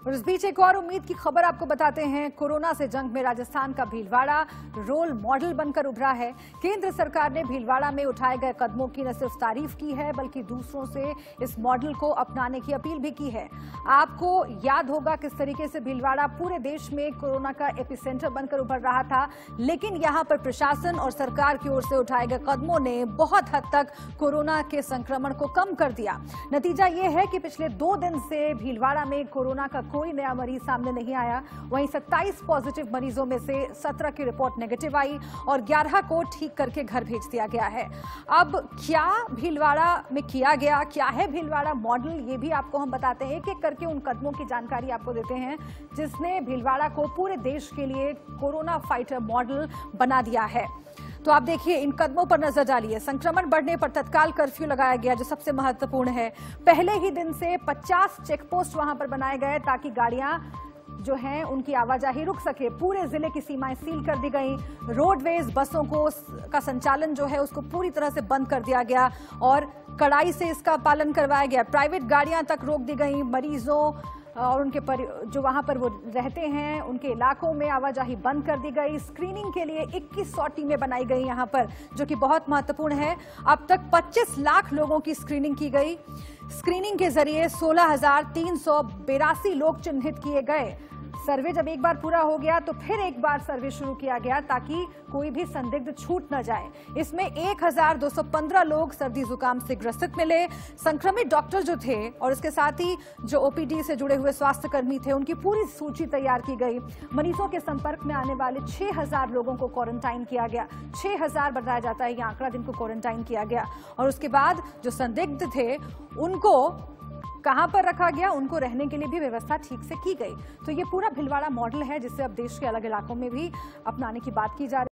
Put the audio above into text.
और इस बीच एक और उम्मीद की खबर आपको बताते हैं। कोरोना से जंग में राजस्थान का भीलवाड़ा रोल मॉडल बनकर उभरा है। केंद्र सरकार ने भीलवाड़ा में उठाए गए कदमों की न सिर्फ तारीफ की है बल्कि दूसरों से इस मॉडल को अपनाने की अपील भी की है। आपको याद होगा किस तरीके से भीलवाड़ा पूरे देश में कोरोना का एपिसेंटर बनकर उभर रहा था, लेकिन यहां पर प्रशासन और सरकार की ओर से उठाए गए कदमों ने बहुत हद तक कोरोना के संक्रमण को कम कर दिया। नतीजा ये है कि पिछले 2 दिन से भीलवाड़ा में कोरोना का कोई नया मरीज सामने नहीं आया। वहीं 27 पॉजिटिव मरीजों में से 17 की रिपोर्ट नेगेटिव आई और 11 को ठीक करके घर भेज दिया गया है। अब क्या भीलवाड़ा में किया गया, क्या है भीलवाड़ा मॉडल, ये भी आपको हम बताते हैं। एक एक करके उन कदमों की जानकारी आपको देते हैं जिसने भीलवाड़ा को पूरे देश के लिए कोरोना फाइटर मॉडल बना दिया है। तो आप देखिए, इन कदमों पर नजर डालिए। संक्रमण बढ़ने पर तत्काल कर्फ्यू लगाया गया, जो सबसे महत्वपूर्ण है। पहले ही दिन से 50 चेकपोस्ट वहां पर बनाए गए ताकि गाड़ियां जो हैं उनकी आवाजाही रुक सके। पूरे जिले की सीमाएं सील कर दी गई। रोडवेज बसों का संचालन जो है उसको पूरी तरह से बंद कर दिया गया और कड़ाई से इसका पालन करवाया गया। प्राइवेट गाड़ियां तक रोक दी गई। मरीजों और उनके जो वहां पर वो रहते हैं उनके इलाकों में आवाजाही बंद कर दी गई। स्क्रीनिंग के लिए 2100 टीमें बनाई गई यहां पर, जो कि बहुत महत्वपूर्ण है। अब तक 25 लाख लोगों की स्क्रीनिंग की गई। स्क्रीनिंग के जरिए 16,382 लोग चिन्हित किए गए। सर्वे जब एक बार पूरा हो गया तो फिर एक बार सर्वे शुरू किया गया ताकि कोई भी संदिग्ध छूट न जाए। इसमें 1,215 लोग सर्दी जुकाम से ग्रसित मिले। संक्रमित डॉक्टर जो थे और इसके साथ ही जो ओपीडी से जुड़े हुए स्वास्थ्य कर्मी थे, उनकी पूरी सूची तैयार की गई। मरीजों के संपर्क में आने वाले 6,000 लोगों को क्वारंटाइन किया गया। 6,000 बताया जाता है, यह आंकड़ा, जिनको क्वारंटाइन किया गया। और उसके बाद जो संदिग्ध थे उनको कहां पर रखा गया, उनको रहने के लिए भी व्यवस्था ठीक से की गई। तो ये पूरा भीलवाड़ा मॉडल है जिसे अब देश के अलग इलाकों में भी अपनाने की बात की जा रही है।